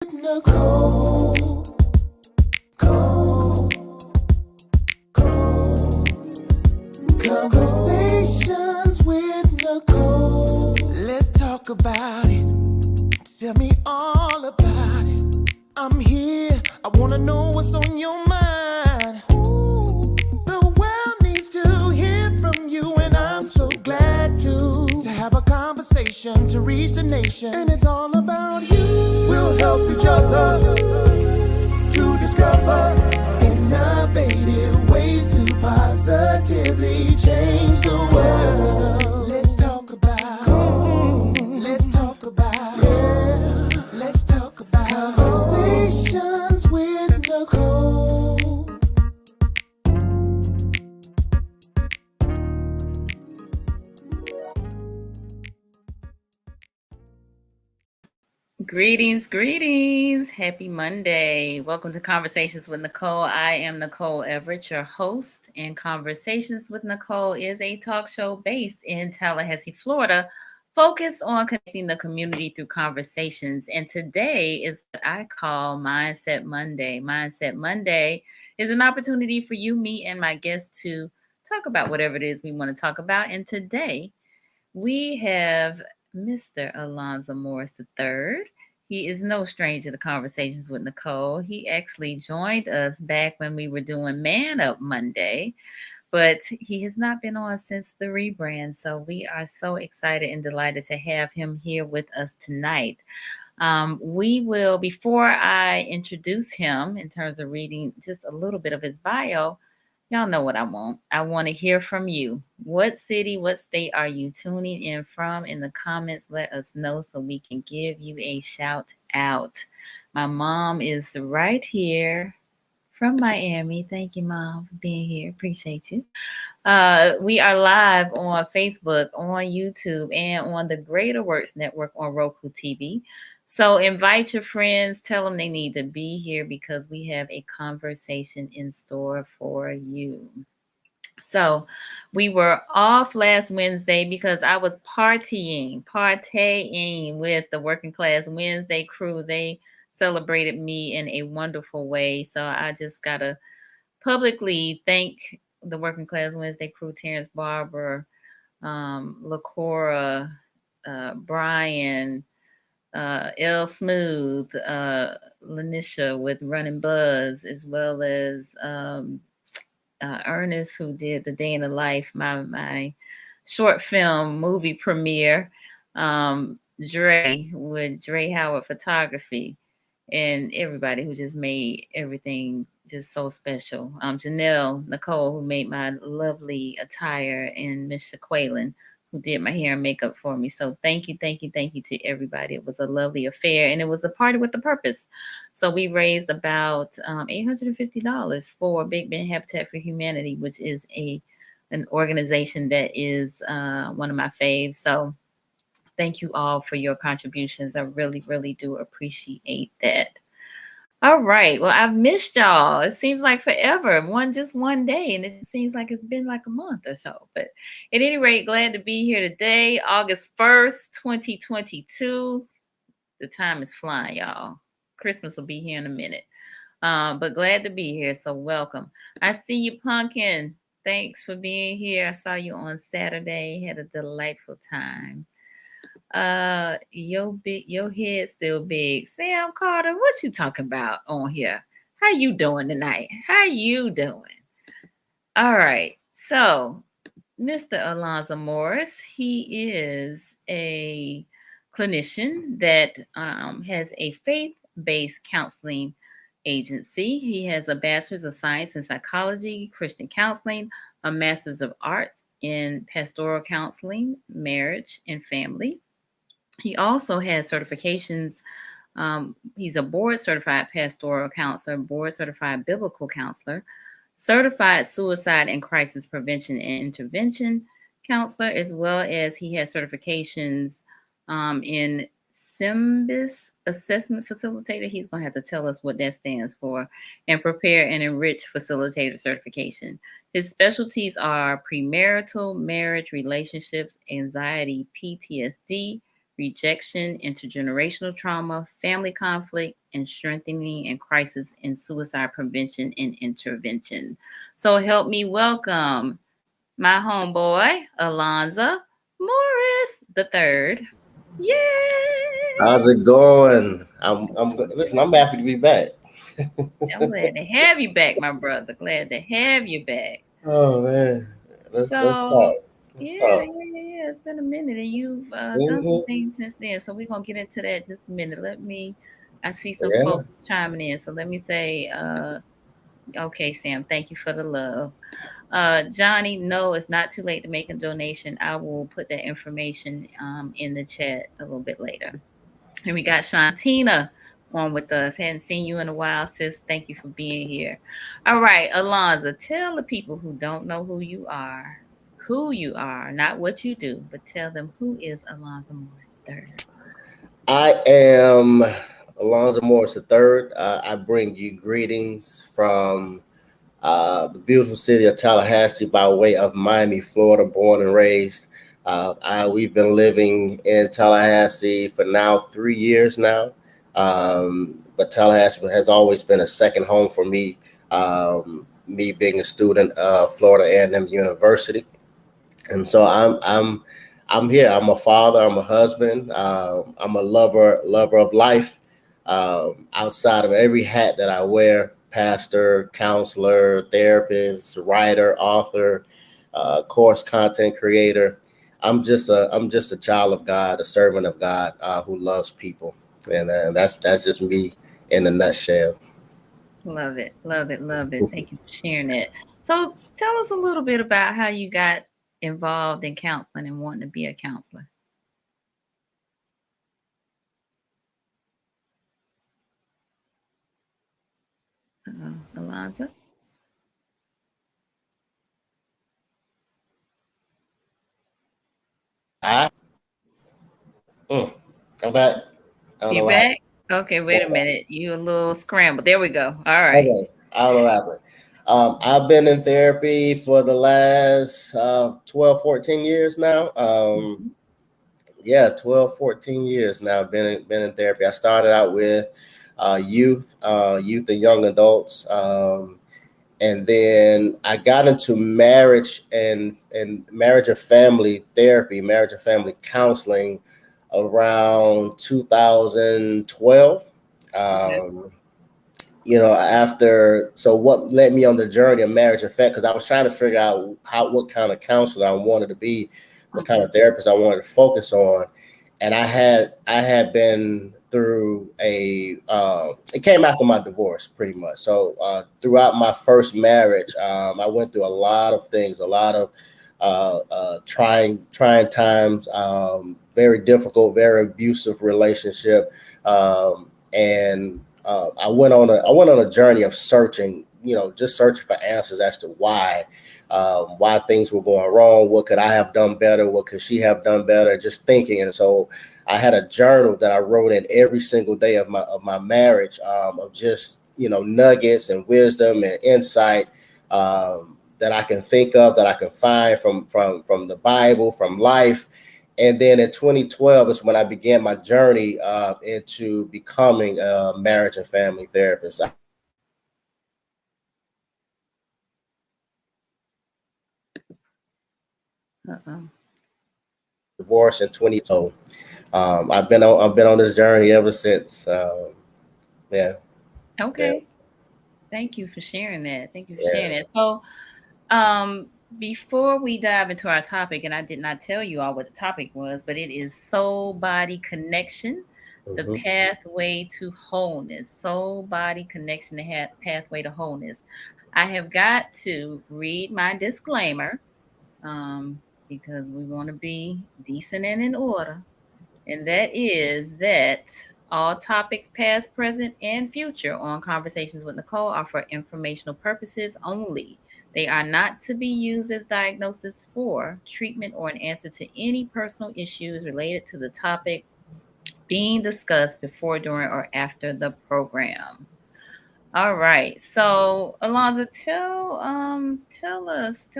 Nicole, Conversations with Nicole. Let's talk about it. Tell me all about it. I'm here. I want to know what's on your mind. Ooh, the world needs to hear from you, and I'm so glad to have a conversation to reach the nation. And it's all about you. We'll help each other to discover innovative ways to positively change the world. Let's talk about, let's talk about, yeah. Let's talk about conversations with Nicole. Greetings. Happy Monday. Welcome to Conversations with Nicole. I am Nicole Everett, your host, and Conversations with Nicole is a talk show based in Tallahassee, Florida, focused on connecting the community through conversations. And today is what I call Mindset Monday. Mindset Monday is an opportunity for you, me, and my guests to talk about whatever it is we want to talk about. And today we have Mr. Elonza Morris III. He is no stranger to Conversations with Nicole. He actually joined us back when we were doing Man Up Monday, but he has not been on since the rebrand. So we are so excited and delighted to have him here with us tonight. We will, before I introduce him in terms of reading just a little bit of his bio, y'all know what I want. I want to hear from you. What city, what state are you tuning in from? In the comments, let us know so we can give you a shout out. My mom is right here from Miami. Thank you, Mom, for being here. Appreciate you. We are live on Facebook, on YouTube, and on the Greater Works Network on RokuTV. So invite your friends, tell them they need to be here because we have a conversation in store for you. So we were off last Wednesday because I was partying with the Working Class Wednesday crew. They celebrated me in a wonderful way. So I just got to publicly thank the Working Class Wednesday crew, Terrence Barber, LaCora, Brian, L Smooth, Lanisha with Running Buzz, as well as Ernest, who did the Day in the Life, my short film movie premiere. Dre with Dre Howard Photography, and everybody who just made everything just so special. Janelle, Nicole, who made my lovely attire, and Miss Shaquaylin, who did my hair and makeup for me. So thank you to everybody. It was a lovely affair, and it was a party with a purpose. So we raised about $850 for Big Ben Habitat for Humanity, which is an organization that is one of my faves. So thank you all for your contributions. I really, really do appreciate that. All right. Well, I've missed y'all. It seems like forever. Just one day, and it seems like it's been like a month or so. But at any rate, glad to be here today, August 1st, 2022. The time is flying, y'all. Christmas will be here in a minute. But glad to be here. So welcome. I see you, Pumpkin. Thanks for being here. I saw you on Saturday. Had a delightful time. Your head still big. Sam Carter, what you talking about on here? How you doing tonight? How you doing? All right. So, Mr. Elonza Morris, he is a clinician that has a faith-based counseling agency. He has a bachelor's of science in psychology, Christian counseling, a master's of arts in pastoral counseling, marriage, and family. He also has certifications. He's a board certified pastoral counselor, board certified biblical counselor, certified suicide and crisis prevention and intervention counselor, as well as he has certifications in SYMBIS assessment facilitator. He's going to have to tell us what that stands for, and prepare and enrich facilitator certification. His specialties are premarital, marriage, relationships, anxiety, PTSD, rejection, intergenerational trauma, family conflict, and strengthening and crisis in suicide prevention and intervention. So help me welcome my homeboy, Elonza Morris III. How's Yay! it going? Listen. I'm happy to be back. I'm glad to have you back, my brother. Glad to have you back. Oh man, let's So, talk. Let's yeah, talk. yeah, yeah. It's been a minute, and you've done some hmm things since then. So we're gonna get into that just a minute. I see some Yeah. folks chiming in. So let me say, okay, Sam, thank you for the love. Johnny, no, it's not too late to make a donation. I will put that information in the chat a little bit later. And we got Shantina on with us. Hadn't seen you in a while, sis. Thank you for being here. All right, Alonza, tell the people who don't know who you are, not what you do, but tell them who is Alonza Morris III. I am Elonza Morris III. I bring you greetings from the beautiful city of Tallahassee by way of Miami, Florida, born and raised. We've been living in Tallahassee for now 3 years now. But Tallahassee has always been a second home for me. Me being a student of Florida A&M University, and so I'm here. I'm a father. I'm a husband. I'm a lover of life. Outside of every hat that I wear, pastor, counselor, therapist, writer, author, course content creator. I'm just a child of God, a servant of God who loves people, and that's just me in a nutshell. Love it, love it, love it. Thank you for sharing that. So tell us a little bit about how you got involved in counseling and wanting to be a counselor. Alonza? I I'm back. I don't know You what happened. back? Okay, wait a minute. You a little scrambled. There we go. All right. Okay, I don't know what happened. I've been in therapy for the last 12, 14 years now. Mhm. Yeah, 12, 14 years now. Been in therapy. I started out with youth and young adults, and then I got into marriage and marriage and family therapy, marriage and family counseling around 2012. Okay. Um, after, so what led me on the journey of marriage effect, because I was trying to figure out what kind of counselor I wanted to be, what kind Okay. of therapist I wanted to focus on. And I had been through it came after my divorce pretty much. So throughout my first marriage, I went through a lot of things, a lot of trying times, very difficult, very abusive relationship. And I went on a journey of searching, just searching for answers as to why things were going wrong. What could I have done better? What could she have done better? Just thinking. And so I had a journal that I wrote in every single day of my marriage, of just nuggets and wisdom and insight, that I can think of, that I can find from the Bible, from life. And then in 2012 is when I began my journey into becoming a marriage and family therapist. I Uh-oh. divorced in 20. So I've been on this journey ever since. Yeah, yeah, Okay. Thank you for sharing that. Thank you for sharing yeah. that. So, um, before we dive into our topic, and I did not tell you all what the topic was, but it is soul body connection, the hmm pathway to wholeness. Soul body connection, the pathway to wholeness. I have got to read my disclaimer, um, because we want to be decent and in order. And that is that all topics, past, present, and future, on Conversations with Nicole are for informational purposes only. They are not to be used as diagnosis for treatment or an answer to any personal issues related to the topic being discussed before, during, or after the program. All right. So, Alonza, tell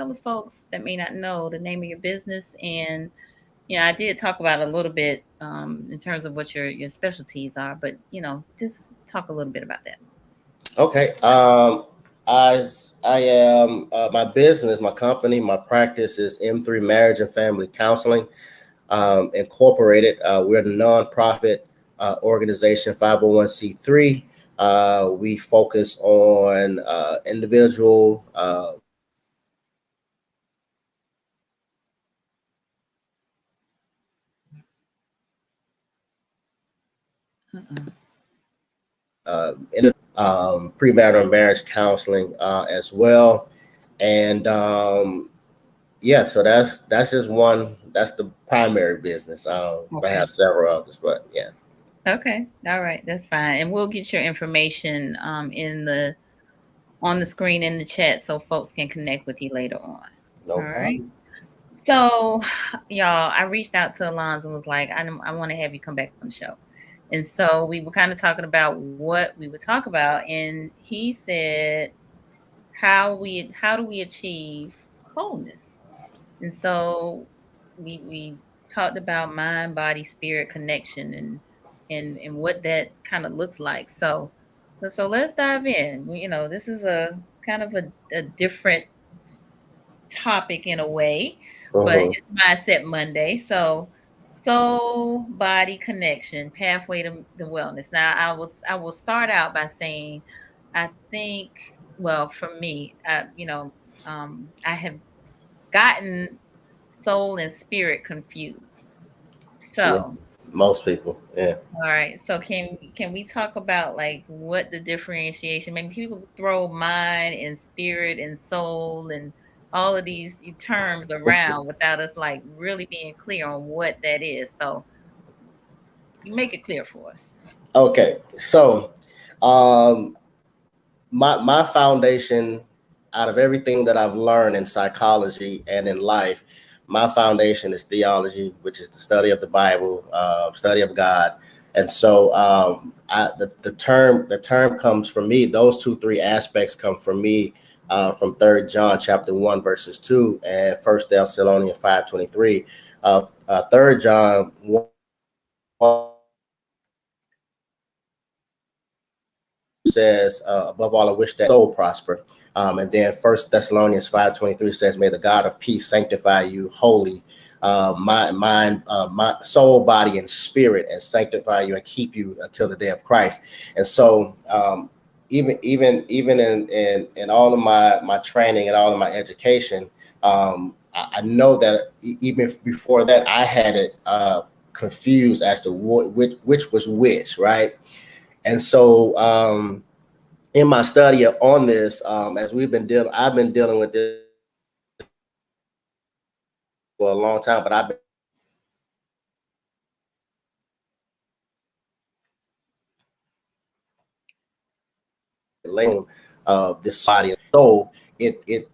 the folks that may not know the name of your business and Yeah, I did talk about a little bit in terms of what your specialties are, but just talk a little bit about that. Okay. I am my business, my company, my practice is M3 Marriage and Family Counseling Incorporated. We're a nonprofit organization, 501c3. We focus on individual Uh-uh. premarital marriage counseling as well. And yeah, so that's just one. That's the primary business. I Okay. have several others, but yeah, Okay. All right. That's fine. And we'll get your information in the on the screen in the chat so folks can connect with you later on. no All right. problem. So, y'all, I reached out to Elonza and was like, I want to have you come back on the show. And so we were kind of talking about what we would talk about. And he said, how do we achieve wholeness? And so we talked about mind, body, spirit connection and what that kind of looks like. So let's dive in. This is a kind of a different topic in a way, but Mhm. it's Mindset Monday. So soul body connection, pathway to the wellness. Now I will start out by saying I think, well, for me, I have gotten soul and spirit confused. Yeah, So most people. Yeah. all right. So can we talk about like what the differentiation? Maybe people throw mind and spirit and soul and all of these terms around without us like really being clear on what that is. So you make it clear for us. Okay, so um, my foundation, out of everything that I've learned in psychology and in life, my foundation is theology, which is the study of the Bible, study of God. And so the term comes from me. Those three aspects come from me from Third John chapter 1 verses 2 and First Thessalonians 5:23. Third John 1 says, above all, I wish that soul prosper. And then First Thessalonians 5:23 says, may the God of peace sanctify you wholly, my soul, body, and spirit, and sanctify you and keep you until the day of Christ. And so even in all of my training and all of my education, I know that even before that, I had it confused as to which was which, right? And so in my study on this, as I've been dealing with this for a long time, but I've been laying this body and soul. It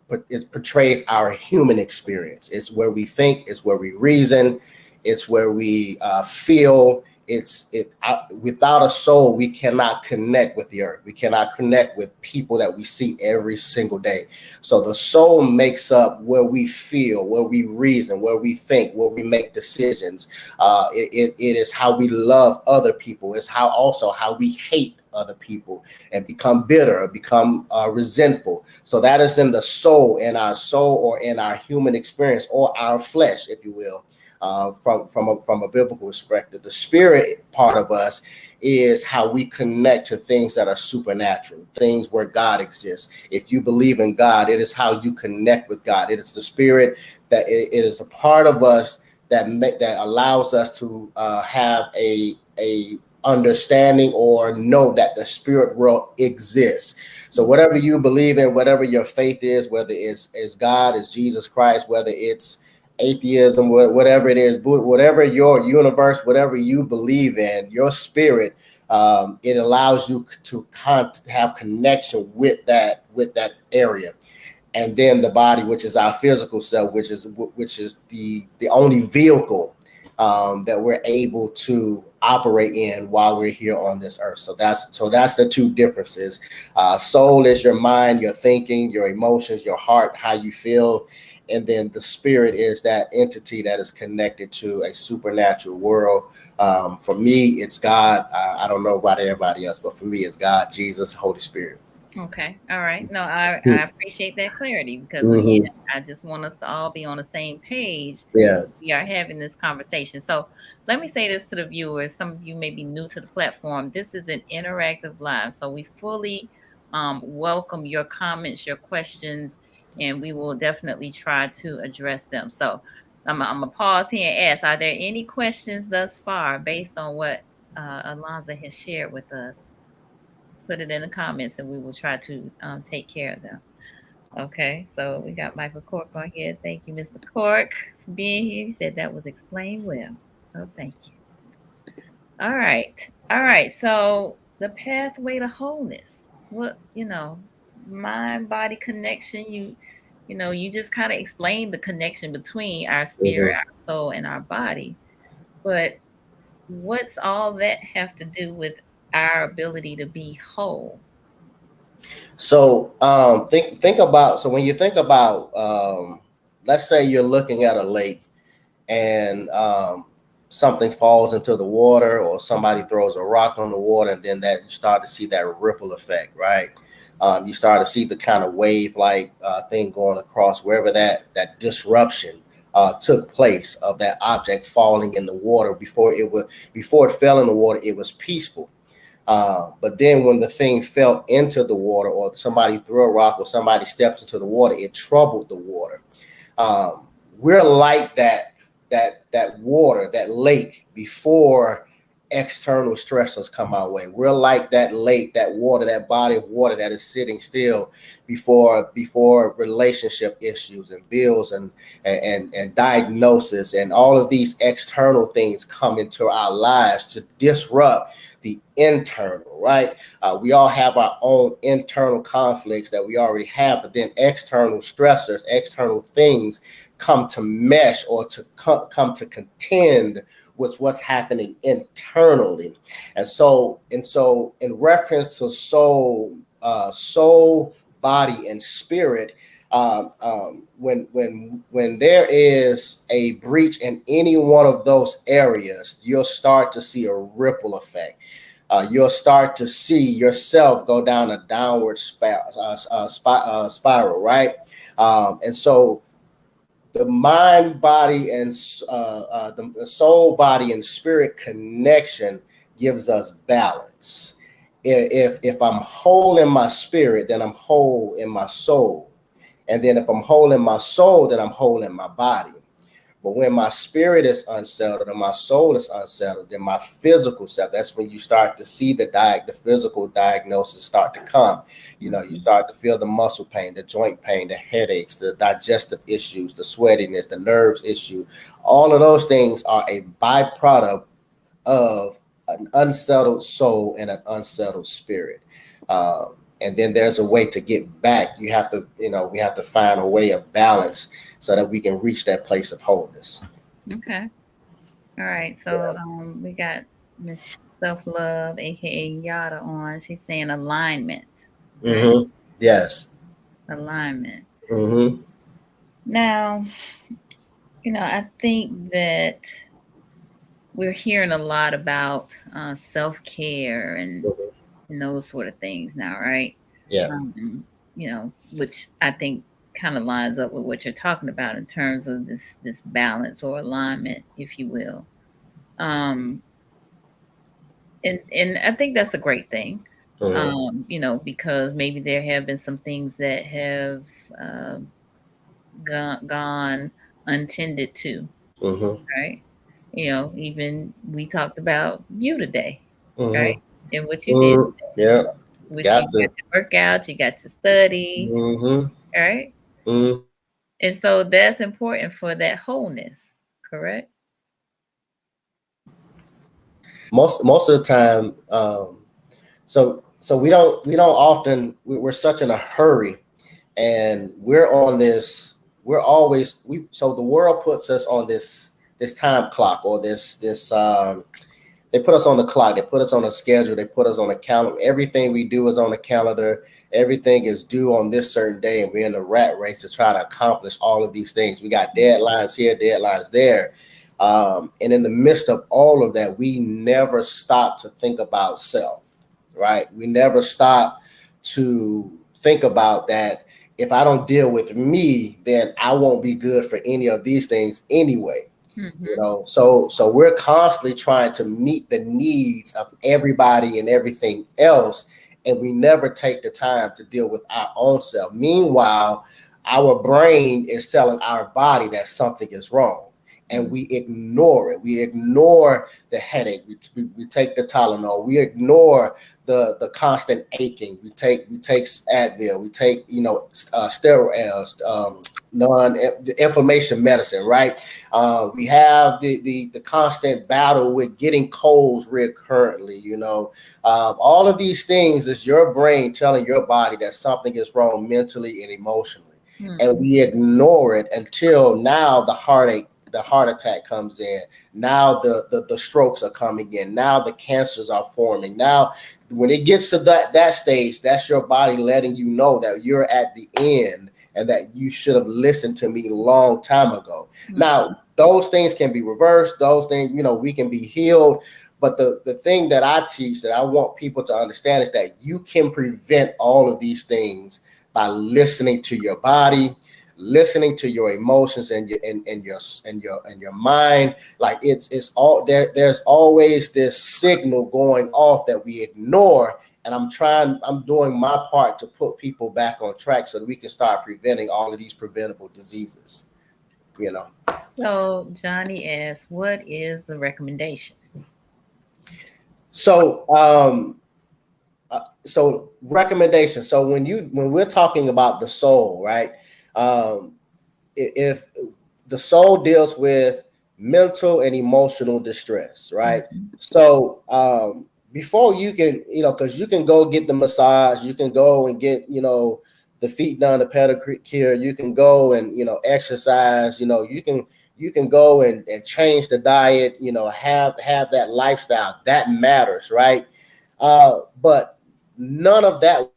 portrays our human experience. It's where we think. It's where we reason. It's where we feel. Without a soul, we cannot connect with the earth. We cannot connect with people that we see every single day. So the soul makes up where we feel, where we reason, where we think, where we make decisions. It is how we love other people. It's how we hate other people and become bitter or become resentful. So that is in the soul, or in our human experience, or our flesh, if you will. From a biblical perspective, the spirit part of us is how we connect to things that are supernatural, things where God exists. If you believe in God, it is how you connect with God. It is the spirit that it is a part of us that allows us to have a understanding or know that the spirit world exists. So whatever you believe in, whatever your faith is, whether it's God, is Jesus Christ, whether it's atheism, whatever it is, whatever your universe, whatever you believe in, your spirit, it allows you to have connection with that area. And then the body, which is our physical self, which is the only vehicle that we're able to operate in while we're here on this earth. So that's the two differences. Soul is your mind, your thinking, your emotions, your heart, how you feel. and then the spirit is that entity that is connected to a supernatural world. For me, it's God. I don't know about everybody else, but for me, it's God, Jesus, Holy Spirit. Okay. All right. No, I appreciate that clarity because again, Mm-hmm. I just want us to all be on the same page. Yeah. We are having this conversation. So let me say this to the viewers. Some of you may be new to the platform. This is an interactive live. So we fully welcome your comments, your questions, and we will definitely try to address them. So I'm going to pause here and ask, are there any questions thus far based on what Elonza has shared with us? Put it in the comments and we will try to take care of them. Okay, so we got Michael Cork on here. Thank you, Mr. Cork, for being here. He said that was explained well. So thank you. All right. All right. So the pathway to wholeness. What, mind body connection. You just kind of explained the connection between our spirit, Mm-hmm. our soul, and our body. But what's all that have to do with our ability to be whole? So think about, so when you think about, let's say you're looking at a lake and something falls into the water, or somebody throws a rock on the water, and then that you start to see that ripple effect, right? You start to see the kind of wave like thing going across wherever that disruption took place of that object falling in the water. Before it fell in the water, it was peaceful. But then when the thing fell into the water, or somebody threw a rock, or somebody stepped into the water, it troubled the water. We're like that water, that lake, before external stressors come our way. We're like that lake, that water, that body of water that is sitting still before relationship issues and bills and diagnosis and all of these external things come into our lives to disrupt the internal, right? We all have our own internal conflicts that we already have, but then external stressors, external things come to mesh or to come to contend with what's happening internally. And so in reference to soul, body, and spirit, when there is a breach in any one of those areas, you'll start to see a ripple effect. You'll start to see yourself go down a downward spiral, right? And so the mind, body, and the soul, body, and spirit connection gives us balance. If I'm whole in my spirit, then I'm whole in my soul. And then if I'm whole in my soul, then I'm whole in my body. But when my spirit is unsettled and my soul is unsettled, then my physical self, that's when you start to see the physical diagnosis start to come. You start to feel the muscle pain, the joint pain, the headaches, the digestive issues, the sweatiness, the nerves issue. All of those things are a byproduct of an unsettled soul and an unsettled spirit. And then there's a way to get back. We have to find a way of balance so that we can reach that place of wholeness. Okay. All right. So we got Miss Self Love, aka Yada, on. She's saying alignment. Right? Mm-hmm. Yes. Alignment. Mm-hmm. Now, I think that we're hearing a lot about self-care and those sort of things now, right? Yeah. Which I think kind of lines up with what you're talking about in terms of this balance or alignment, if you will. And I think that's a great thing. Because maybe there have been some things that have gone untended to, right? Even we talked about you today, right? And what you did, yeah, which you got your workout, you got your study, right? And so that's important for that wholeness, correct? Most of the time, so we don't often, we're such in a hurry, and we're on this. We're always so the world puts us on this time clock, or this They put us on the clock. They put us on a schedule. They put us on a calendar. Everything we do is on a calendar. Everything is due on this certain day, and we're in a rat race to try to accomplish all of these things. We got deadlines here, deadlines there. And in the midst of all of that, we never stop to think about self, right? We never stop to think about that. If I don't deal with me, then I won't be good for any of these things anyway. You know, so we're constantly trying to meet the needs of everybody and everything else, and we never take the time to deal with our own self. Meanwhile, our brain is telling our body that something is wrong, and we ignore it. We ignore the headache. We take the Tylenol. We ignore the constant aching. We take Advil. We take steroids, non-inflammation medicine. Right. We have the constant battle with getting colds recurrently. All of these things is your brain telling your body that something is wrong mentally and emotionally, and we ignore it until now the heart attack comes in. Now the strokes are coming in. Now the cancers are forming. Now, when it gets to that stage, that's your body letting you know that you're at the end and that you should have listened to me a long time ago. Now, those things can be reversed. Those things, we can be healed. But the thing that I teach, that I want people to understand, is that you can prevent all of these things by listening to your body, listening to your emotions and your mind. Like it's all there. There's always this signal going off that we ignore, and I'm doing my part to put people back on track so that we can start preventing all of these preventable diseases. So Johnny asks, what is the recommendation? So recommendation. So when we're talking about the soul, right? If the soul deals with mental and emotional distress, right? So before you can, because you can go get the massage, you can go and get, the feet done, the pedicure, you can go and, exercise, you can go and change the diet, have that lifestyle that matters, right? But none of that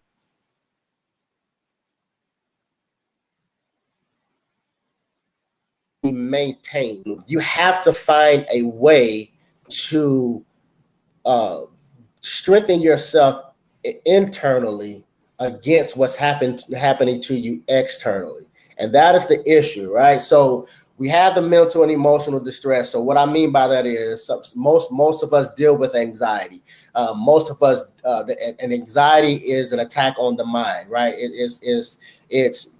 maintain. You have to find a way to strengthen yourself internally against what's happening to you externally, and that is the issue, right? So we have the mental and emotional distress. So what I mean by that is most of us deal with anxiety. Most of us, and anxiety is an attack on the mind, right? It's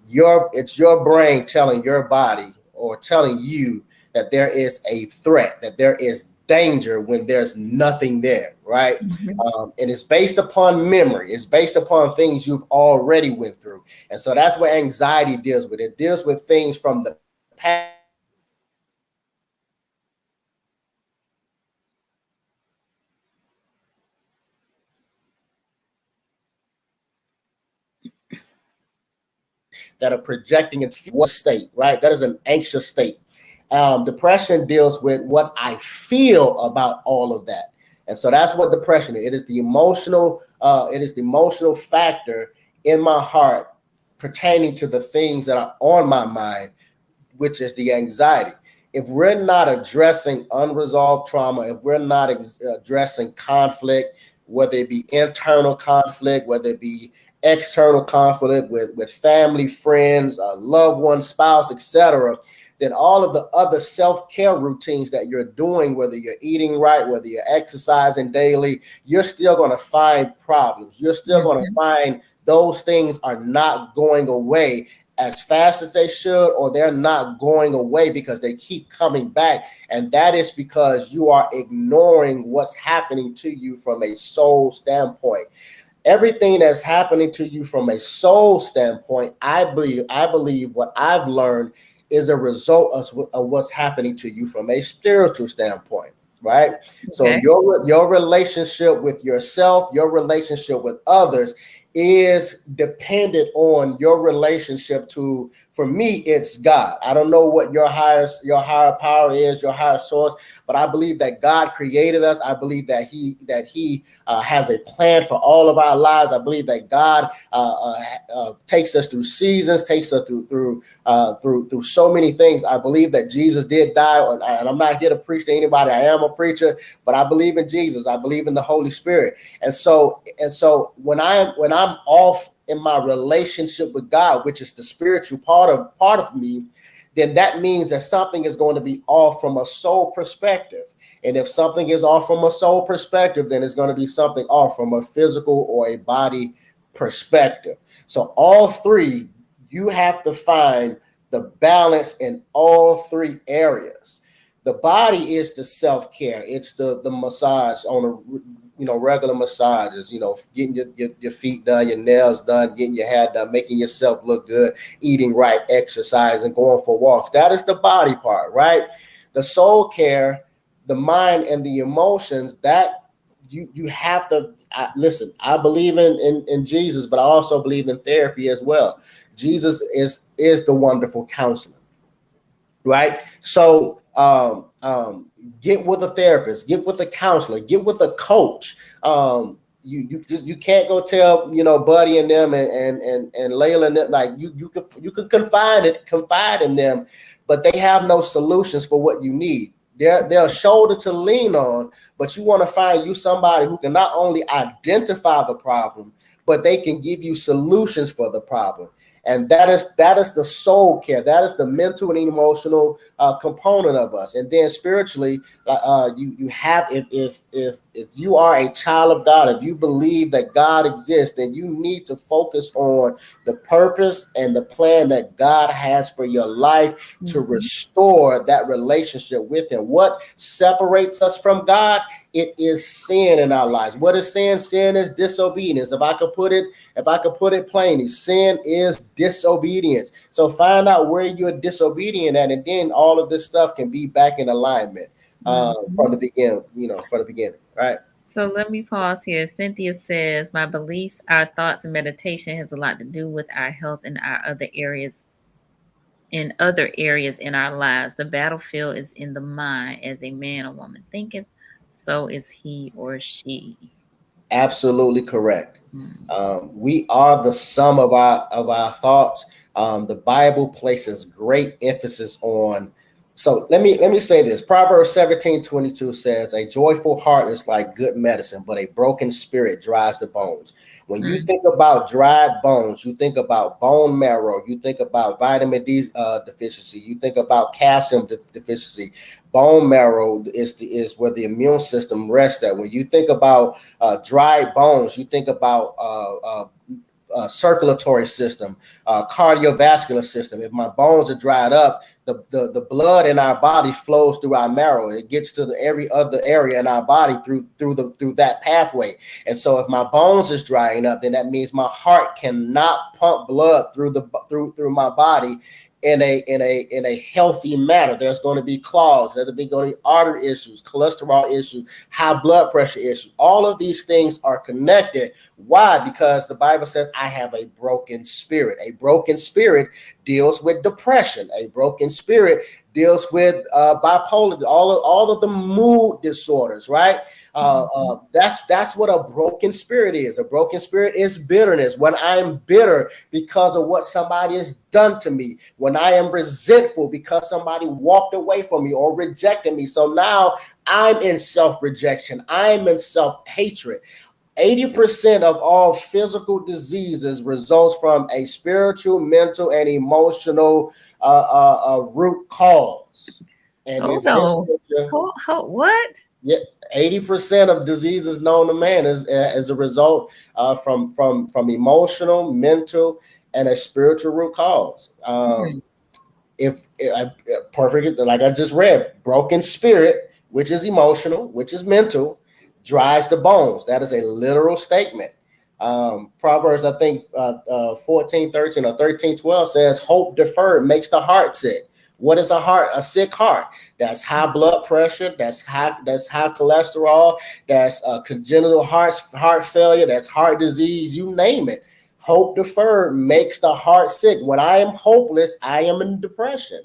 your brain telling your body or telling you that there is a threat, that there is danger when there's nothing there, right? And it's based upon memory. It's based upon things you've already went through. And so that's what anxiety deals with. It deals with things from the past that are projecting into what state, right? That is an anxious state. Depression deals with what I feel about all of that. And so that's what depression is. It is the emotional factor in my heart pertaining to the things that are on my mind, which is the anxiety. If we're not addressing unresolved trauma, if we're not addressing conflict, whether it be internal conflict, whether it be external conflict with family, friends, loved one, spouse, etc., then all of the other self-care routines that you're doing, whether you're eating right, whether you're exercising daily, you're still going to find problems. You're still going to find those things are not going away as fast as they should, or they're not going away because they keep coming back. And that is because you are ignoring what's happening to you from a soul standpoint. Everything that's happening to you from a soul standpoint, I believe what I've learned is a result of what's happening to you from a spiritual standpoint, right? Okay. So your relationship with yourself, your relationship with others is dependent on your relationship to, for me, it's God. I don't know what your higher power is, your higher source, but I believe that God created us. I believe that He has a plan for all of our lives. I believe that God takes us through seasons, takes us through so many things. I believe that Jesus did die, and I'm not here to preach to anybody. I am a preacher, but I believe in Jesus. I believe in the Holy Spirit, and so when I'm off in my relationship with God, which is the spiritual part of me, then that means that something is going to be off from a soul perspective. And if something is off from a soul perspective, then it's going to be something off from a physical or a body perspective. So all three, you have to find the balance in all three areas. The body is the self-care. It's the massage on a regular massages, getting your feet done, your nails done, getting your hair done, making yourself look good, eating right, exercising, going for walks. That is the body part, right? The soul care, the mind and the emotions, that you have to listen. I believe in Jesus, but I also believe in therapy as well. Jesus is the wonderful counselor, right? So get with a therapist, get with a counselor, get with a coach. You can't go tell Buddy and them and Layla and them, like you could confide in them, but they have no solutions for what you need. They're a shoulder to lean on, but you want to find you somebody who can not only identify the problem, but they can give you solutions for the problem. And that is the soul care. That is the mental and emotional component of us. And then spiritually, you have, if you are a child of God, if you believe that God exists, then you need to focus on the purpose and the plan that God has for your life to restore that relationship with Him. What separates us from God? It is sin in our lives. What is sin? Sin is disobedience. If I could put it plainly, sin is disobedience. So find out where you're disobedient at, and then all of this stuff can be back in alignment from the beginning, right? So let me pause here. Cynthia says, my beliefs, our thoughts, and meditation has a lot to do with our health and our other areas in our lives. The battlefield is in the mind. As a man or woman thinketh, so is he or she. Absolutely correct. We are the sum of our thoughts. The Bible places great emphasis on. So let me say this. Proverbs 17:22 says, "A joyful heart is like good medicine, but a broken spirit dries the bones." When you think about dried bones, you think about bone marrow, you think about vitamin D deficiency, you think about calcium deficiency. Bone marrow is where the immune system rests at. When you think about dried bones, you think about circulatory system, cardiovascular system. If my bones are dried up, the blood in our body flows through our marrow. It gets to every other area in our body through that pathway. And so if my bones is drying up, then that means my heart cannot pump blood through my body in a healthy manner. There's going to be clogs, there's going to be artery issues, cholesterol issues, high blood pressure issues. All of these things are connected. Why? Because the Bible says, I have a broken spirit. A broken spirit deals with depression. A broken spirit deals with bipolar, all of the mood disorders, right? That's what a broken spirit is. A broken spirit is bitterness. When I am bitter because of what somebody has done to me, when I am resentful because somebody walked away from me or rejected me. So now I'm in self-rejection. I'm in self-hatred. 80% of all physical diseases results from a spiritual, mental, and emotional root cause. And what? Yeah, 80% of diseases known to man is as a result from emotional, mental, and a spiritual root cause. If perfect, like I just read, broken spirit, which is emotional, which is mental, dries the bones. That is a literal statement. Proverbs, I think 14:13 or 13:12 says, hope deferred makes the heart sick. What is a heart? A sick heart. That's high blood pressure. That's high cholesterol. That's congenital heart failure. That's heart disease. You name it. Hope deferred makes the heart sick. When I am hopeless, I am in depression.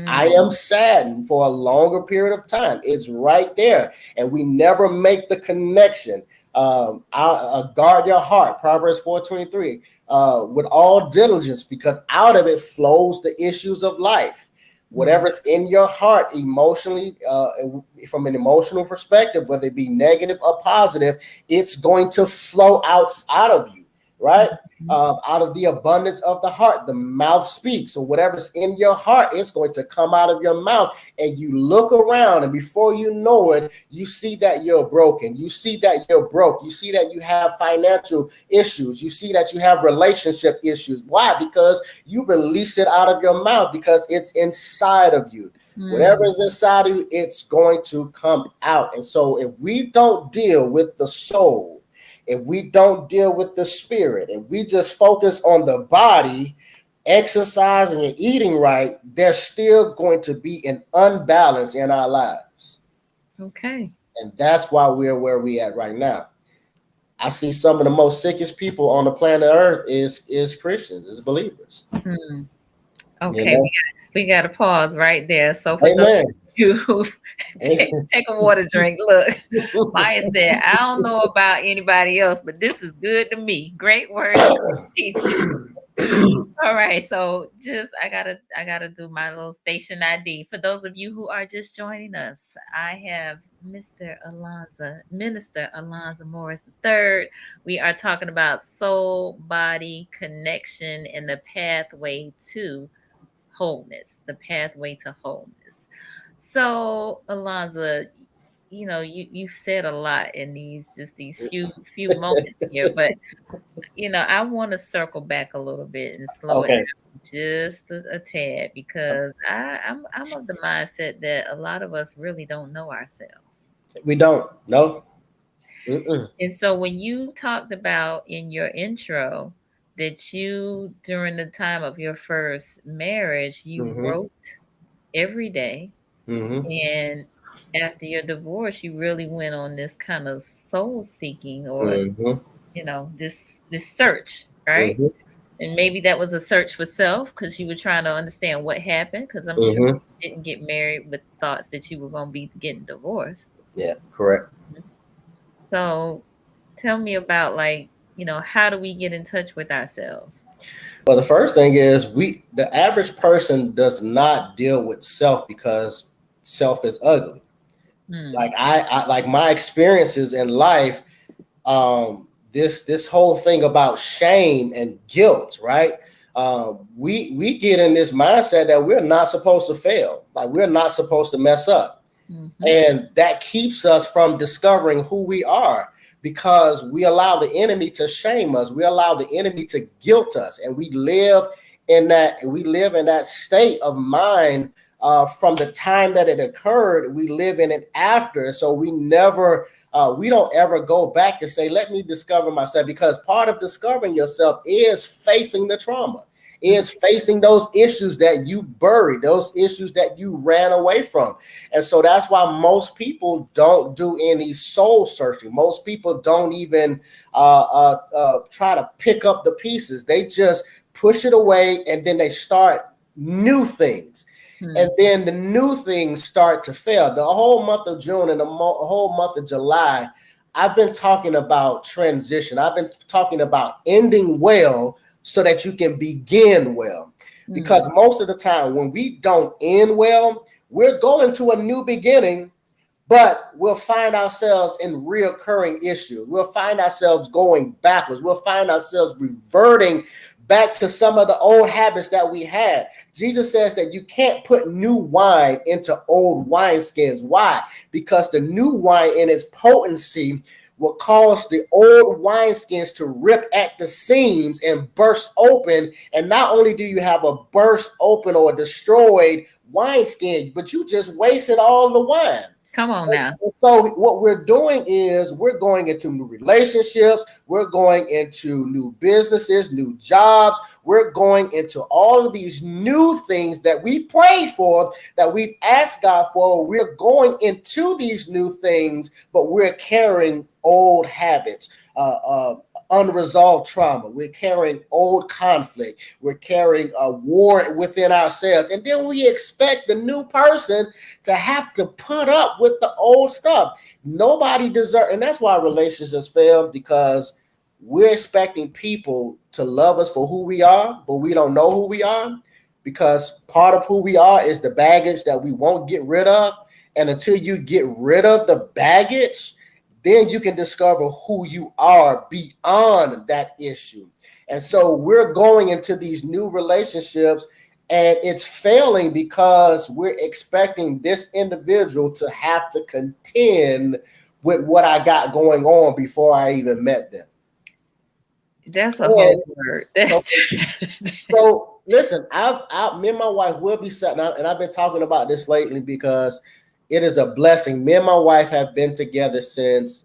I am saddened for a longer period of time. It's right there, and we never make the connection. Guard your heart, Proverbs 4:23, with all diligence, because out of it flows the issues of life. Whatever's in your heart emotionally, from an emotional perspective, whether it be negative or positive, it's going to flow out of you, right? Out of the abundance of the heart, the mouth speaks. So whatever's in your heart, it's going to come out of your mouth. And you look around, and before you know it, you see that you're broken. You see that you're broke. You see that you have financial issues. You see that you have relationship issues. Why? Because you release it out of your mouth, because it's inside of you. Whatever is inside of you, it's going to come out. And so if we don't deal with the soul, if we don't deal with the spirit, if we just focus on the body, exercising and eating right, there's still going to be an unbalance in our lives. Okay. And that's why we're where we at right now. I see some of the most sickest people on the planet Earth is Christians, is believers. Okay, You know? we got to pause right there. So for Amen. those of you who take a water drink, look, Maya said, I don't know about anybody else, but this is good to me. Great word teaching. All right, so I gotta do my little station ID. For those of you who are just joining us, I have Minister Elonza Morris III. We are talking about soul body connection and the pathway to wholeness. The pathway to wholeness. So, Elonza, you said a lot in these few moments here, but I want to circle back a little bit and slow it down just a tad, because I'm of the mindset that a lot of us really don't know ourselves. We don't. No. And so when you talked about in your intro that you, during the time of your first marriage, you wrote every day. And after your divorce, you really went on this kind of soul seeking, or this search, right? And maybe that was a search for self, because you were trying to understand what happened, because I'm sure you didn't get married with thoughts that you were going to be getting divorced. Yeah, correct. So tell me about, how do we get in touch with ourselves? Well, the first thing is the average person does not deal with self because self is ugly. Like like my experiences in life, this whole thing about shame and guilt, right? We get in this mindset that we're not supposed to fail, like we're not supposed to mess up. And that keeps us from discovering who we are, because we allow the enemy to shame us. We allow the enemy to guilt us, and we live in that state of mind from the time that it occurred. We live in it after, so we don't ever go back and say, let me discover myself, because part of discovering yourself is facing the trauma, is facing those issues that you buried, those issues that you ran away from. And so that's why most people don't do any soul searching. Most people don't even try to pick up the pieces. They just push it away, and then they start new things. And then the new things start to fail. The whole month of June and the whole month of July, I've been talking about transition. I've been talking about ending well so that you can begin well. Because most of the time when we don't end well, we're going to a new beginning, but we'll find ourselves in reoccurring issues. We'll find ourselves going backwards. We'll find ourselves reverting back to some of the old habits that we had. Jesus says that you can't put new wine into old wineskins. Why? Because the new wine in its potency will cause the old wineskins to rip at the seams and burst open. And not only do you have a burst open or a destroyed wineskin, but you just wasted all the wine. Come on now. So what we're doing is we're going into new relationships, we're going into new businesses, new jobs, we're going into all of these new things that we prayed for, that we've asked God for. We're going into these new things, but we're carrying old habits, unresolved trauma. We're carrying old conflict. We're carrying a war within ourselves. And then we expect the new person to have to put up with the old stuff. Nobody deserves, and that's why relationships fail, because we're expecting people to love us for who we are, but we don't know who we are, because part of who we are is the baggage that we won't get rid of. And until you get rid of the baggage, then you can discover who you are beyond that issue. And so we're going into these new relationships and it's failing because we're expecting this individual to have to contend with what I got going on before I even met them. That's a whole word. So listen, me and my wife will be sitting out, and I've been talking about this lately because it is a blessing. Me and my wife have been together since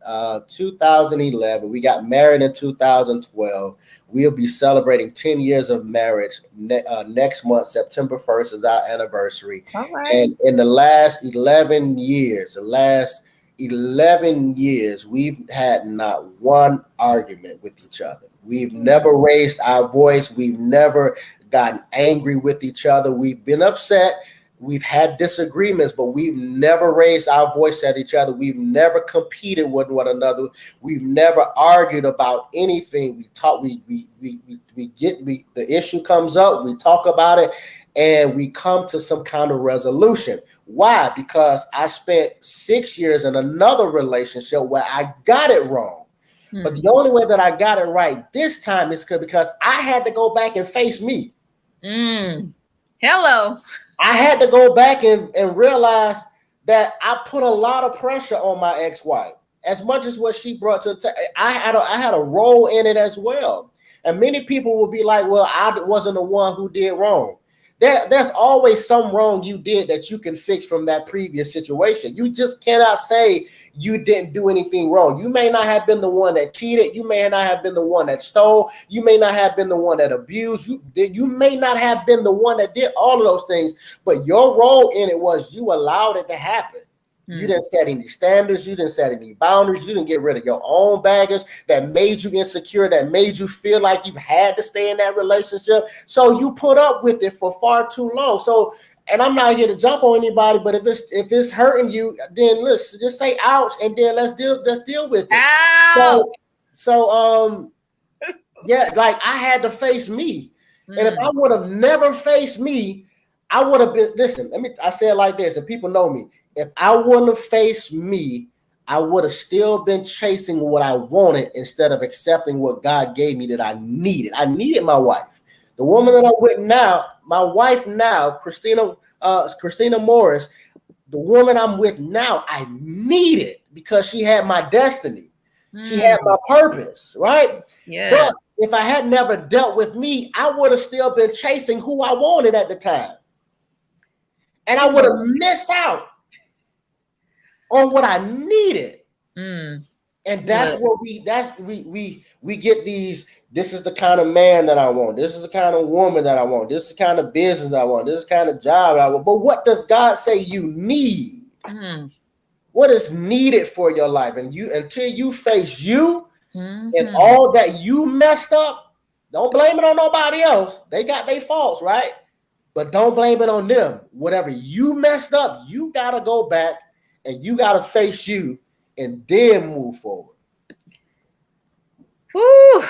2011. We got married in 2012. We'll be celebrating 10 years of marriage next month. September 1st is our anniversary. All right. And in the last 11 years, we've had not one argument with each other. We've never raised our voice. We've never gotten angry with each other. We've been upset. We've had disagreements, but we've never raised our voice at each other. We've never competed with one another. We've never argued about anything. We talk. The issue comes up. We talk about it, and we come to some kind of resolution. Why? Because I spent 6 years in another relationship where I got it wrong. But the only way that I got it right this time is because I had to go back and face me. Hello. I had to go back and realize that I put a lot of pressure on my ex-wife. As much as what she brought to the table, I had a role in it as well. And many people will be like, well, I wasn't the one who did wrong. There's always some wrong you did that you can fix from that previous situation. You just cannot say you didn't do anything wrong. You may not have been the one that cheated. You may not have been the one that stole. You may not have been the one that abused. You may not have been the one that did all of those things, but your role in it was you allowed it to happen. You didn't set any standards. You didn't set any boundaries. You didn't get rid of your own baggage that made you insecure, that made you feel like you had to stay in that relationship. So you put up with it for far too long. So, and I'm not here to jump on anybody, but if it's hurting you, then listen, just say ouch, and then let's deal with it. Ouch. So yeah, like I had to face me. And if I would have never faced me, I would have been, listen, I say it like this, and people know me. If I wouldn't have faced me, I would have still been chasing what I wanted instead of accepting what God gave me that I needed. I needed my wife. The woman that I'm with now, my wife now, Christina Morris, the woman I'm with now, I needed because she had my destiny. She had my purpose, right? Yeah. But if I had never dealt with me, I would have still been chasing who I wanted at the time. And I would have missed out on what I needed. And that's what we get these. This is the kind of man that I want. This is the kind of woman that I want. This is the kind of business I want. This is the kind of job I want. But what does God say you need? What is needed for your life? And you, until you face you and all that you messed up, don't blame it on nobody else. They got their faults, right? But don't blame it on them. Whatever you messed up, you gotta go back and you got to face you and then move forward. Whew.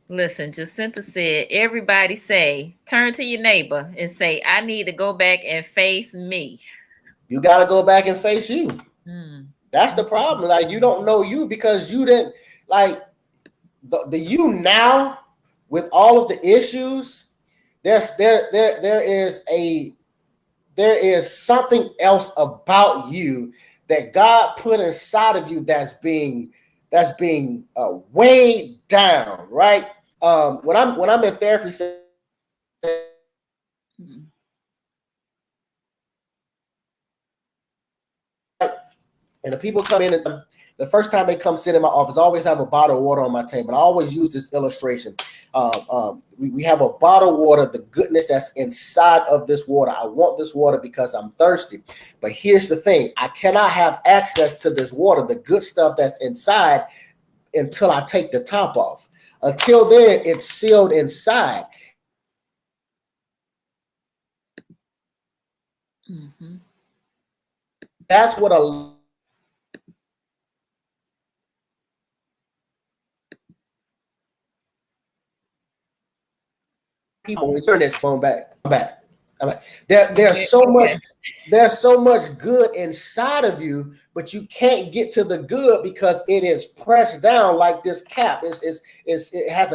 Listen, Jacinta said, everybody say, turn to your neighbor and say, I need to go back and face me. You got to go back and face you. That's the problem. Like, you don't know you because you didn't, like, the you now with all of the issues, there is something else about you that God put inside of you that's being weighed down, right? When I'm in therapy, And the people come in, and the first time they come sit in my office, I always have a bottle of water on my table. I always use this illustration. We have a bottle of water, the goodness that's inside of this water. I want this water because I'm thirsty. But here's the thing. I cannot have access to this water, the good stuff that's inside, until I take the top off. Until then, it's sealed inside. Mm-hmm. That's what a people, when you're in this phone back. There's so much good inside of you, but you can't get to the good because it is pressed down like this cap. It has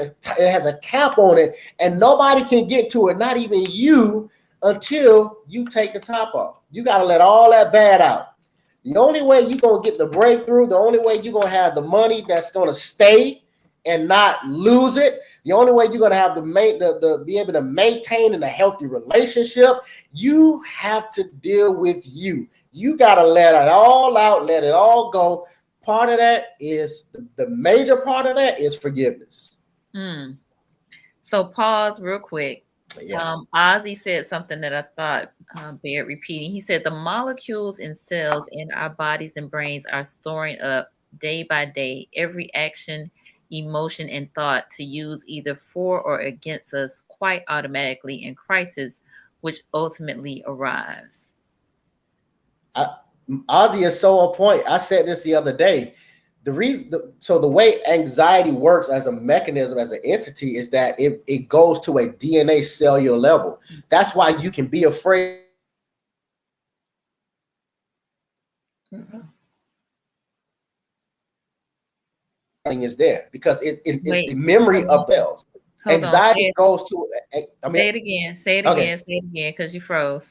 a cap on it, and nobody can get to it, not even you, until you take the top off. You got to let all that bad out. The only way you're going to get the breakthrough, the only way you're going to have the money that's going to stay and not lose it, the only way you're going to have be able to maintain in a healthy relationship, you have to deal with you. You got to let it all out, let it all go. Part of that is, the major part of that is forgiveness. So pause real quick. Yeah. Ozzy said something that I thought bear repeating. He said the molecules and cells in our bodies and brains are storing up day by day every action, emotion, and thought to use either for or against us quite automatically in crisis, which ultimately arrives. Ozzy is so on point. I said this the other day. The way anxiety works as a mechanism, as an entity, is that it goes to a DNA cellular level. That's why you can be afraid. Is there because it's the memory of cells. Anxiety goes to. Say it again. Say it again, because you froze.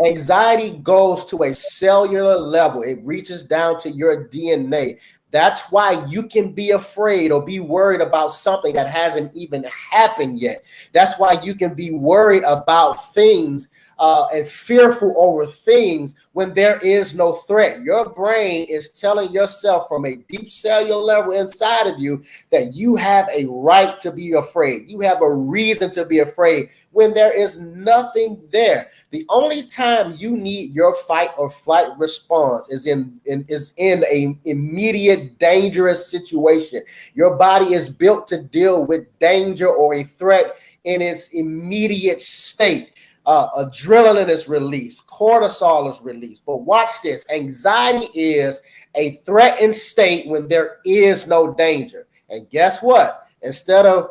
Anxiety goes to a cellular level. It reaches down to your DNA. That's why you can be afraid or be worried about something that hasn't even happened yet. That's why you can be worried about things and fearful over things when there is no threat. Your brain is telling yourself from a deep cellular level inside of you that you have a right to be afraid. You have a reason to be afraid when there is nothing there. The only time you need your fight or flight response is in a immediate dangerous situation. Your body is built to deal with danger or a threat in its immediate state. Adrenaline is released, cortisol is released. But watch this: anxiety is a threatened state when there is no danger. And guess what? Instead of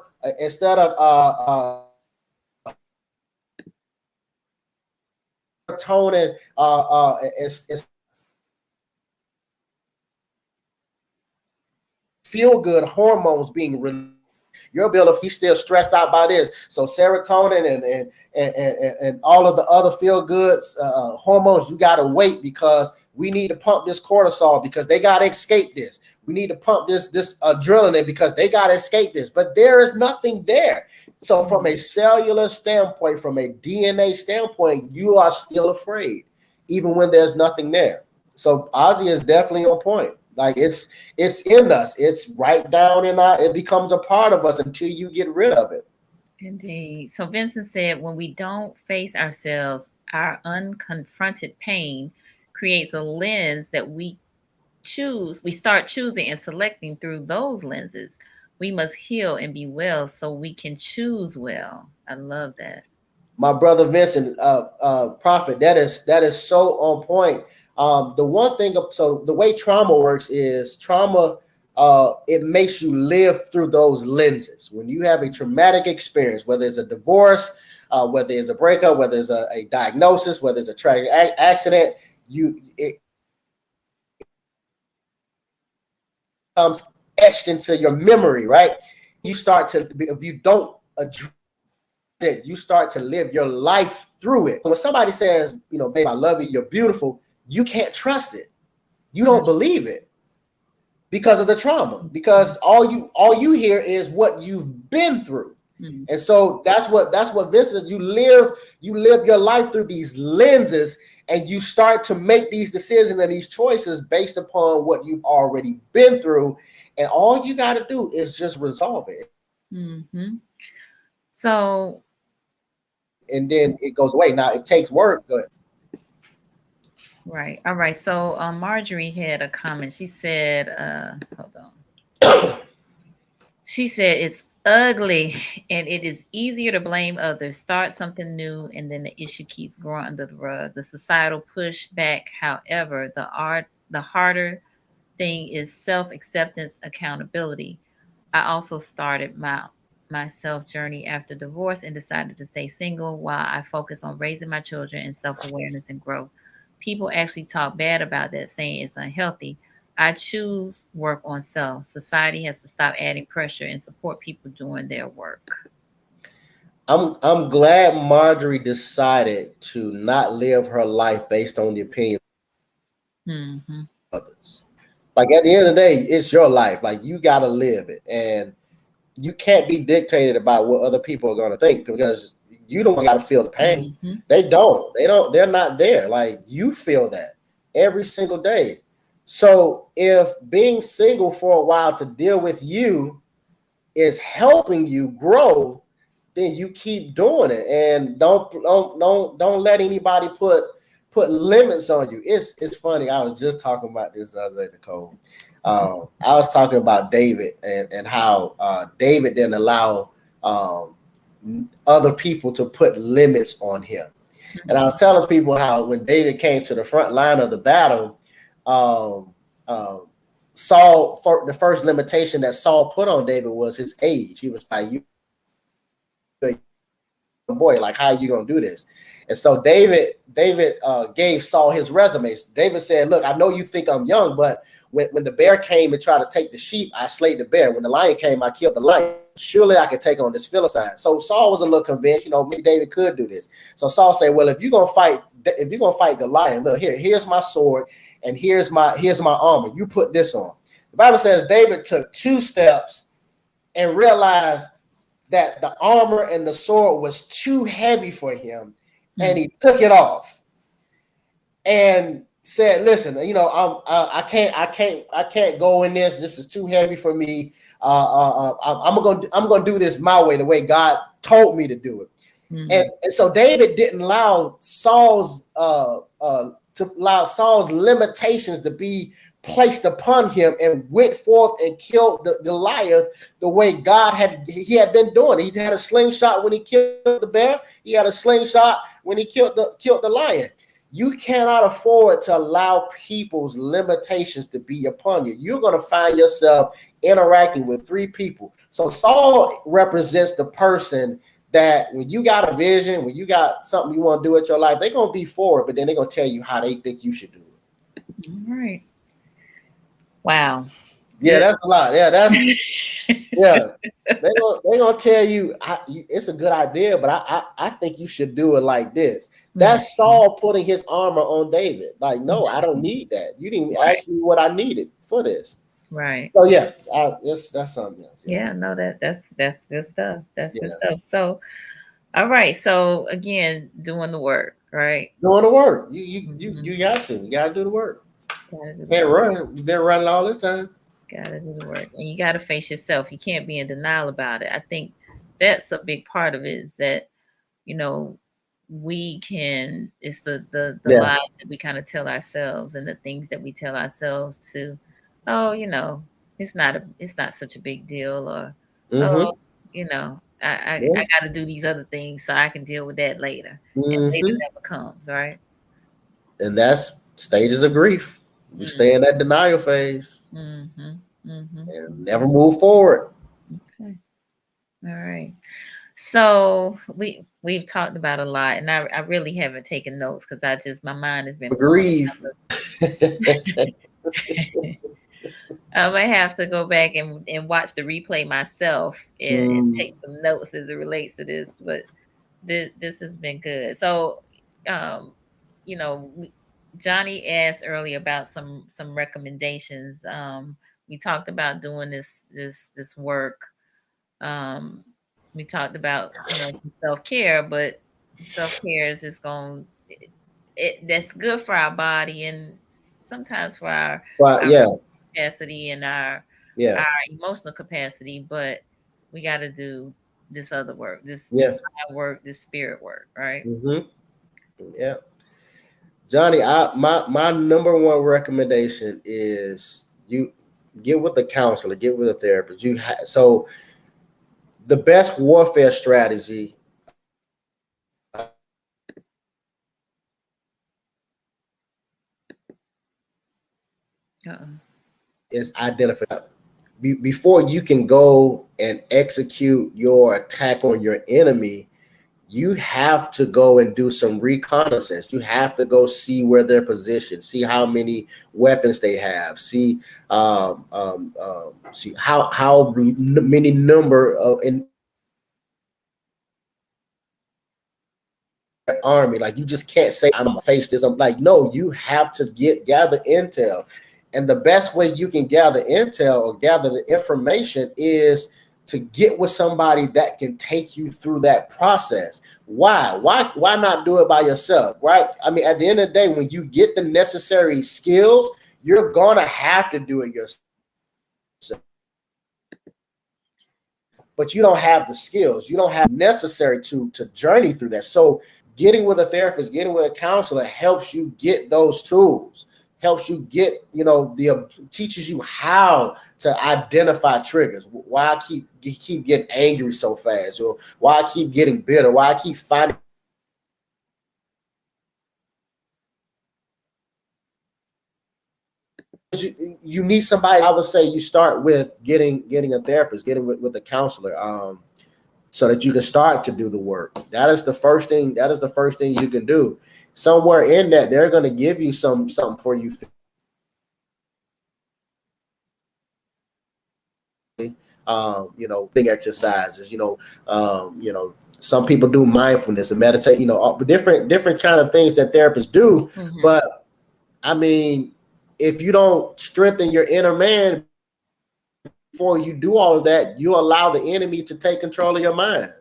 serotonin is feel good hormones being released. Your ability still stressed out by this. So serotonin and all of the other feel goods hormones, you got to wait because we need to pump this cortisol because they got to escape this. We need to pump this adrenaline because they got to escape this. But there is nothing there. So from a cellular standpoint, from a DNA standpoint, you are still afraid, even when there's nothing there. So Ozzy is definitely on point. Like it's in us. It's right down in it becomes a part of us until you get rid of it. Indeed. So Vincent said, when we don't face ourselves, our unconfronted pain creates a lens that we start choosing and selecting through those lenses. We must heal and be well so we can choose well. I love that. My brother Vincent, Prophet, that is so on point. The one thing, so the way trauma works is trauma, it makes you live through those lenses. When you have a traumatic experience, whether it's a divorce, whether it's a breakup, whether it's a diagnosis, whether it's a tragic accident, it comes etched into your memory, right? You start to, if you don't address it, you start to live your life through it. When somebody says, babe, I love you, you're beautiful, you can't trust it. You don't believe it because of the trauma, because all you hear is what you've been through. And so that's what Vincent, you live your life through these lenses, and you start to make these decisions and these choices based upon what you've already been through. And all you got to do is just resolve it. So, and then it goes away. Now it takes work. Go ahead. Right. All right. So Marjorie had a comment. She said, hold on. She said it's ugly and it is easier to blame others. Start something new and then the issue keeps growing under the rug. The societal pushback, however, the harder thing is self-acceptance, accountability. I also started my self journey after divorce and decided to stay single while I focus on raising my children and self-awareness and growth. People actually talk bad about that, saying it's unhealthy. I choose work on self. Society has to stop adding pressure and support people doing their work. I'm glad Marjorie decided to not live her life based on the opinion of others. Like at the end of the day, it's your life. Like you got to live it, and you can't be dictated about what other people are going to think, because you don't got to feel the pain. They don't. They're not there. Like you feel that every single day. So if being single for a while to deal with you is helping you grow, then you keep doing it, and don't let anybody put limits on you. It's funny. I was just talking about this other day, Nicole. I was talking about David and how David didn't allow other people to put limits on him. And I was telling people how when David came to the front line of the battle, Saul, the first limitation that Saul put on David was his age. He was like, "You boy, like how are you gonna do this?" And so David gave Saul his resumes. David said, "Look, I know you think I'm young, but when the bear came and tried to take the sheep, I slayed the bear. When the lion came, I killed the lion. Surely I could take on this Philistine." So Saul was a little convinced, maybe David could do this. So Saul said, "Well, if you're gonna fight the lion, look, here's my sword and here's my armor. You put this on." The Bible says David took 2 steps and realized that the armor and the sword was too heavy for him, and he took it off and said, "Listen, I can't go in this. This is too heavy for me. I'm gonna do this my way, the way God told me to do it." And so David didn't allow Saul's limitations to be placed upon him, and went forth and killed the Goliath the way God had been doing. He had a slingshot when he killed the bear. He had a slingshot when he killed the lion. You cannot afford to allow people's limitations to be upon you. You're going to find yourself interacting with 3 people. So Saul represents the person that when you got a vision, when you got something you want to do with your life, they're going to be for it, but then they're going to tell you how they think you should do it. All right. Wow. Yeah, that's a lot. Yeah, that's yeah. They're gonna tell you it's a good idea, but I think you should do it like this. That's Saul putting his armor on David. Like, no, I don't need that. You didn't ask me what I needed for this. Right. So yeah, that's something else. Yeah, no, that's good stuff. That's good stuff. So, all right. So again, doing the work, right? Doing the work. You got to. You got to do the work. Can't run. You've been running all this time. Gotta do the work, and you gotta face yourself. You can't be in denial about it. I think that's a big part of it, is that it's the lies that we kind of tell ourselves, and the things that we tell ourselves to, it's not such a big deal, or I got to do these other things so I can deal with that later, and later never comes, right? And that's stages of grief. You stay in that denial phase and never move forward. Okay. All right. So we've talked about a lot, and I really haven't taken notes because my mind has been grief. I might have to go back and watch the replay myself and take some notes as it relates to this. But this has been good. So, Johnny asked earlier about some recommendations. We talked about doing this work. we talked about, some self-care, but self-care is just going that's good for our body and sometimes for But our yeah, capacity and yeah, our emotional capacity, but we got to do this other work, this yeah. mind work, this spirit work, right? Mm-hmm. Yeah. Johnny, my number one recommendation is you get with a counselor, get with a therapist. So the best warfare strategy Uh-uh. is identify before you can go and execute your attack on your enemy. You have to go and do some reconnaissance. You have to go see where they're positioned, see how many weapons they have, see how many number of in army. Like you just can't say I'm gonna face this. I'm like, no, you have to gather intel. And the best way you can gather intel or gather the information is to get with somebody that can take you through that process. Why not do it by yourself? Right? I mean, at the end of the day, when you get the necessary skills, you're gonna have to do it yourself. But you don't have the skills, you don't have necessary to journey through that. So getting with a therapist, getting with a counselor helps you get those tools, helps you get, teaches you how to identify triggers. Why I keep getting angry so fast, or why I keep getting bitter, why I keep finding you need somebody. I would say you start with getting a therapist, getting with a counselor. So that you can start to do the work. That is the first thing. That is the first thing you can do. Somewhere in that, they're going to give you something for you. Thing exercises. Some people do mindfulness and meditate. Different kind of things that therapists do. Mm-hmm. But I mean, if you don't strengthen your inner man before you do all of that, you allow the enemy to take control of your mind.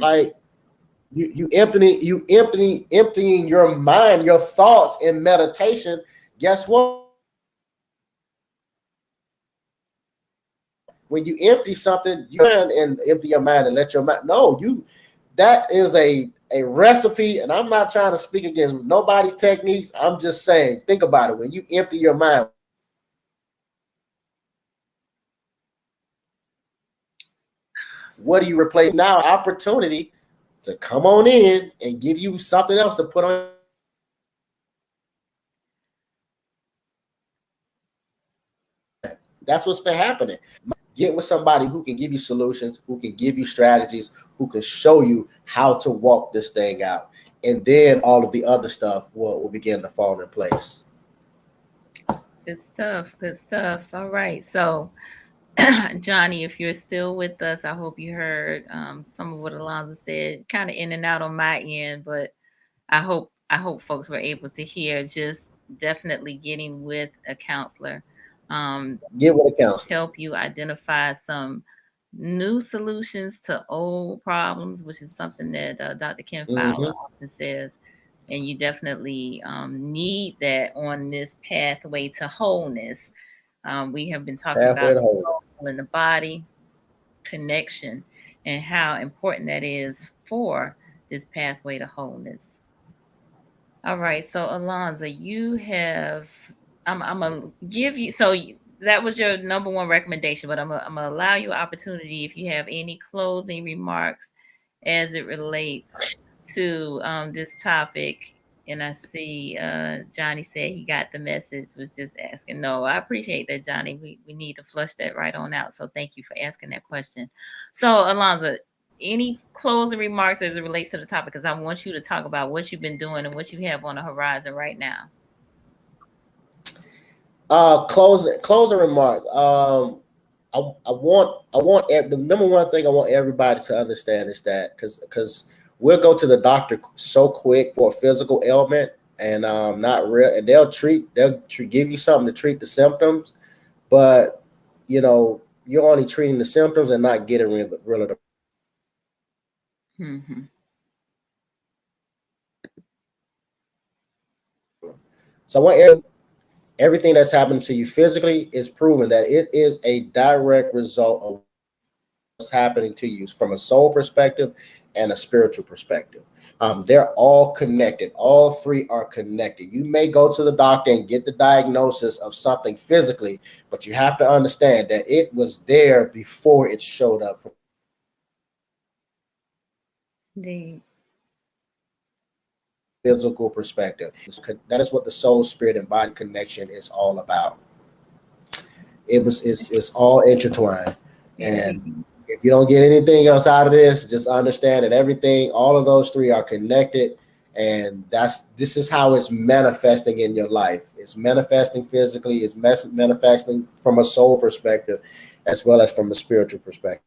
Like you emptying your mind, your thoughts in meditation. Guess what? When you empty something, you can and empty your mind and let your mind. No, that is a recipe. And I'm not trying to speak against nobody's techniques. I'm just saying, think about it. When you empty your mind, what do you replace now? Opportunity to come on in and give you something else to put on. That's what's been happening. Get with somebody who can give you solutions, who can give you strategies, who can show you how to walk this thing out. And then all of the other stuff will begin to fall in place. Good stuff. Good stuff. All right. So, Johnny, if you're still with us, I hope you heard some of what Elonza said, kind of in and out on my end, but I hope folks were able to hear. Just definitely getting with a counselor. Get with a counselor. Help you identify some new solutions to old problems, which is something that Dr. Ken Fowler often says. And you definitely need that on this pathway to wholeness. We have been talking about the soul in the body, connection, and how important that is for this pathway to wholeness. All right, so Elonza, I'm gonna give you. That was your number one recommendation, but I'm gonna allow you an opportunity if you have any closing remarks as it relates to this topic. And I see Johnny said he got the message, was just asking. No, I appreciate that, Johnny. We need to flush that right on out. So thank you for asking that question. So, Elonza, any closing remarks as it relates to the topic? Because I want you to talk about what you've been doing and what you have on the horizon right now. Closing remarks. I want the number one thing I want everybody to understand is that because we'll go to the doctor so quick for a physical ailment and not real, and they'll give you something to treat the symptoms, but you're only treating the symptoms and not getting rid of the Mm-hmm. So everything that's happening to you physically is proven that it is a direct result of what's happening to you from a soul perspective and a spiritual perspective. They're all connected. All three are connected. You may go to the doctor and get the diagnosis of something physically, but you have to understand that it was there before it showed up from The a physical perspective. That is what the soul, spirit, and body connection is all about. It's all intertwined. And if you don't get anything else out of this, just understand that all of those three are connected, and this is how it's manifesting in your life. It's manifesting physically, it's manifesting from a soul perspective, as well as from a spiritual perspective.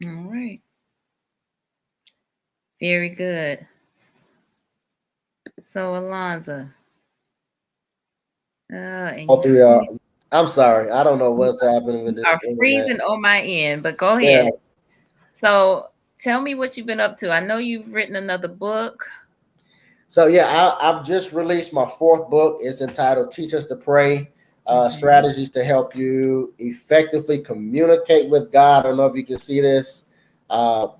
All right. Very good. So Elonza. All three are. I'm sorry, I don't know what's happening with this are freezing on my end, but go ahead. Yeah. So tell me what you've been up to. I know you've written another book. So yeah, I've just released my fourth book. It's entitled "Teach Us to Pray: Strategies to Help You Effectively Communicate with God." I don't know if you can see this.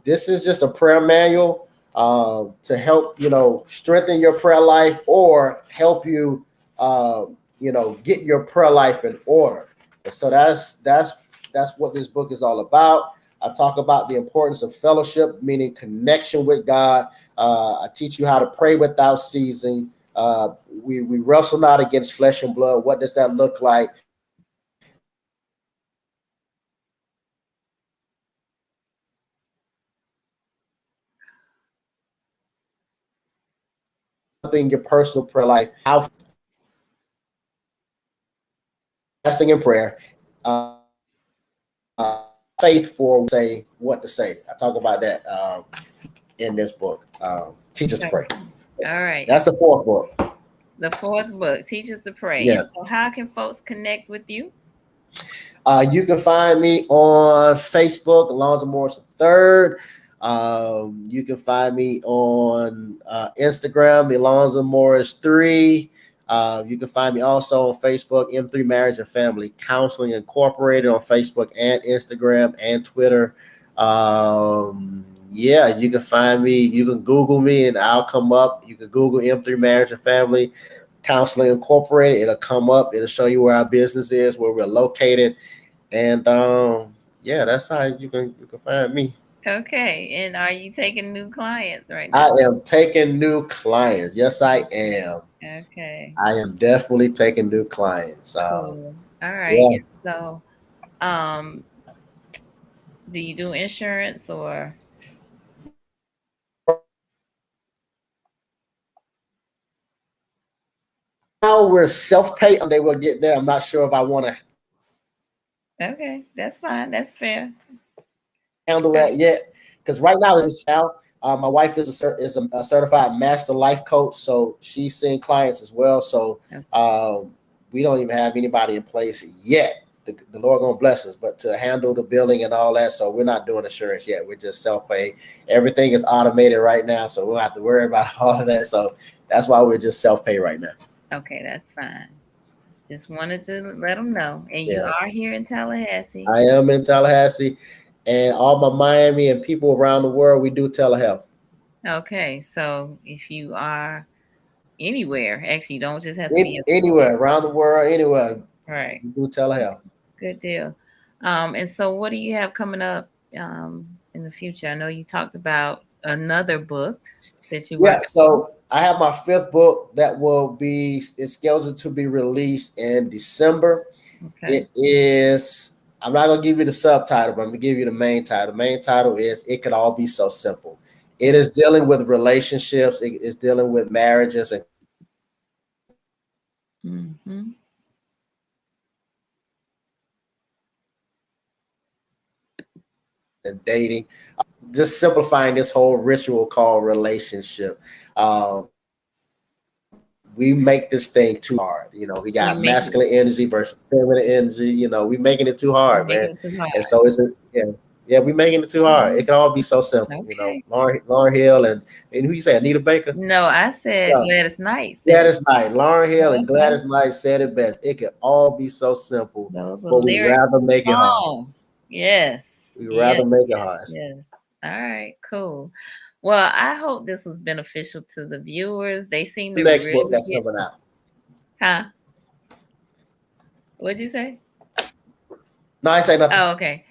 This is just a prayer manual to help strengthen your prayer life or help you get your prayer life in order. So that's what this book is all about. I talk about the importance of fellowship, meaning connection with God. I teach you how to pray without ceasing. We wrestle not against flesh and blood. What does that look like? In your personal prayer life, how fasting and prayer, faith for say what to say. I talk about that in this book. Teach Us to Pray. All right. That's the fourth book. The fourth book, Teach Us to Pray. Yeah. So how can folks connect with you? You can find me on Facebook, Elonza Morris III. You can find me on Instagram, Elonza Morris III. You can find me also on Facebook, M3 Marriage and Family Counseling Incorporated on Facebook and Instagram and Twitter. Yeah, you can find me. You can Google me and I'll come up. You can Google M3 Marriage and Family Counseling Incorporated. It'll come up. It'll show you where our business is, where we're located. And yeah, that's how you can find me. Okay. And are you taking new clients right now? I am taking new clients. Yes, I am. Okay. I am definitely taking new clients. Cool. All right. Yeah. So do you do insurance or? Now we're self-pay. They will get there. I'm not sure if I want to. Okay, that's fine. That's fair. Handle that yet, because right now it's now. My wife is a certified master life coach, so she's seeing clients as well. So we don't even have anybody in place yet. The Lord gonna bless us, but to handle the billing and all that, so we're not doing insurance yet. We're just self-pay. Everything is automated right now, so we don't have to worry about all of that. So that's why we're just self-pay right now. Okay, that's fine. Just wanted to let them know. And you are here in Tallahassee. I am in Tallahassee, and all my Miami and people around the world, we do telehealth. Okay, so if you are anywhere, actually, you don't just have to be anywhere around the world, anywhere. Right. We do telehealth. Good deal. And so what do you have coming up in the future? I know you talked about another book that you so I have my fifth book that it's scheduled to be released in December. Okay. It is, I'm not gonna give you the subtitle, but I'm gonna give you the main title. The main title is "It Could All Be So Simple." It is dealing with relationships, it is dealing with marriages and and dating, just simplifying this whole ritual called relationship. We make this thing too hard. We got masculine energy versus feminine energy. We making it too hard, man. And so Yeah, we making it too hard. It can all be so simple, you know. Okay. Lauren Hill and who you say, Anita Baker? No, I said Yeah. Gladys Knight said it. Gladys Knight, Lauren Hill, and Okay. Gladys Knight said it best. It could all be so simple, Those are but we lyrics rather of the make it hard. song. Yes. We Yes. rather make it Yes. hard. Yes. All right. Cool. Well, I hope this was beneficial to the viewers. They seem The to next book really that's get. coming out. Huh? What'd you say? No, I say nothing. Oh, okay.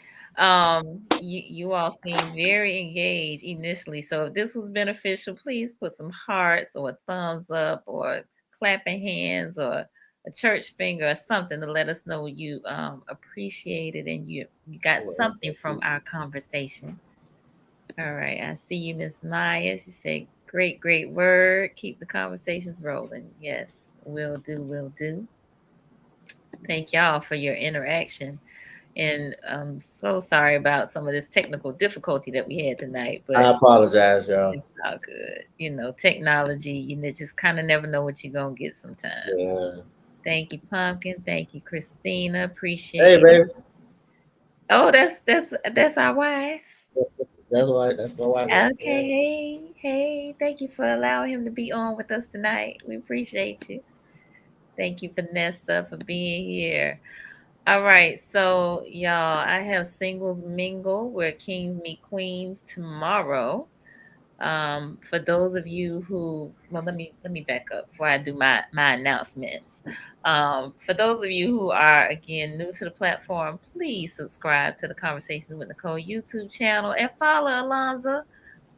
You all seem very engaged initially. So if this was beneficial, please put some hearts or a thumbs up or clapping hands or a church finger or something to let us know you appreciate it and you got something from our conversation. All right. I see you, Miss Maya. She said, great word. Keep the conversations rolling. Yes, will do, will do. Thank y'all for your interaction. And I'm so sorry about some of this technical difficulty that we had tonight, I but apologize, y'all. it's all good. You know, technology, you know, just kind of never know what you're going to get sometimes. Yeah. Thank you, Pumpkin. Thank you, Christina. Appreciate Hey, it. baby. Oh, that's our wife. That's my wife. Okay, hey. Thank you for allowing him to be on with us tonight. We appreciate you. Thank you, Vanessa, for being here. All right, so y'all, I have singles mingle where kings meet queens tomorrow. For those of you who, well, let me back up before I do my announcements. For those of you who are again new to the platform, please subscribe to the Conversations with Nicole YouTube channel and follow Elonza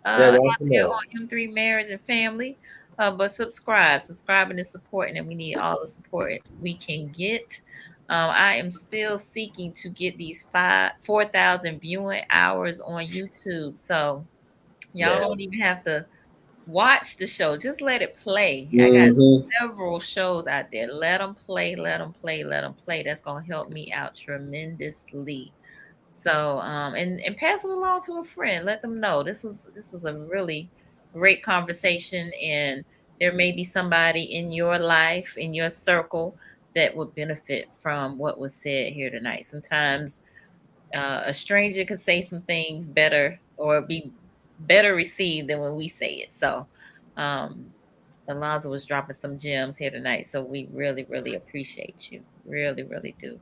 Yeah, out welcome there on. on M3 Marriage and Family. But subscribing and supporting, and we need all the support we can get. I am still seeking to get these 4,000 viewing hours on YouTube. So y'all don't even have to watch the show. Just let it play. I got several shows out there. Let them play, let them play, let them play. That's going to help me out tremendously. So, and pass it along to a friend. Let them know this was a really great conversation, and there may be somebody in your life, in your circle, that would benefit from what was said here tonight. Sometimes a stranger could say some things better or be better received than when we say it. So, Elonza was dropping some gems here tonight, so we really, really appreciate you. Really, really do.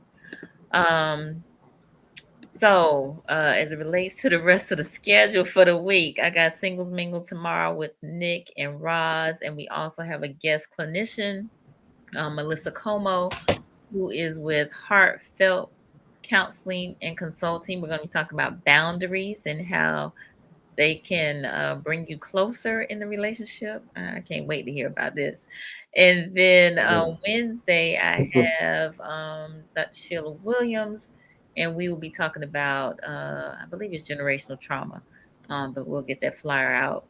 So, as it relates to the rest of the schedule for the week, I got Singles Mingle tomorrow with Nick and Roz, and we also have a guest clinician, Melissa Como, who is with Heartfelt Counseling and Consulting. We're going to be talking about boundaries and how they can bring you closer in the relationship. I can't wait to hear about this. And then Wednesday, I have Dr. Sheila Williams, and we will be talking about, I believe it's generational trauma, but we'll get that flyer out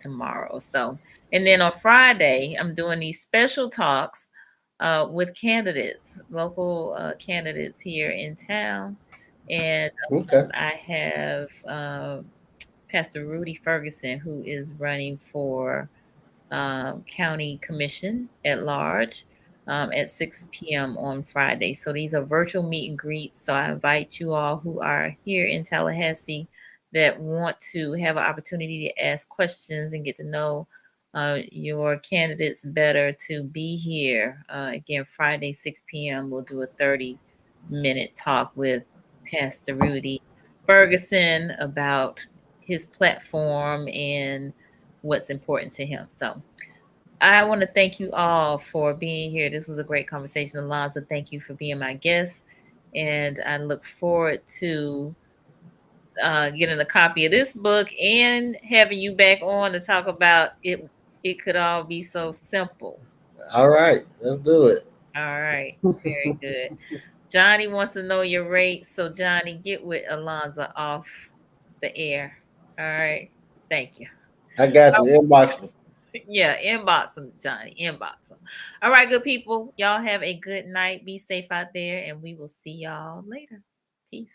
tomorrow. So, and then on Friday, I'm doing these special talks with candidates, local candidates here in town. And I have Pastor Rudy Ferguson, who is running for county commission at large at 6 p.m. on Friday. So these are virtual meet and greets. So I invite you all who are here in Tallahassee that want to have an opportunity to ask questions and get to know your candidates better to be here. Again, Friday, 6 p.m., we'll do a 30-minute talk with Pastor Rudy Ferguson about his platform and what's important to him. So I want to thank you all for being here. This was a great conversation. Elonza, thank you for being my guest. And I look forward to getting a copy of this book and having you back on to talk about it. It could all be so simple. All right, let's do it. All right. Very good. Johnny wants to know your rates. So Johnny, get with Elonza off the air. All right. Thank you. I got you. Inbox me. Yeah, inbox them, Johnny. Inbox them. All right, good people. Y'all have a good night. Be safe out there, and we will see y'all later. Peace.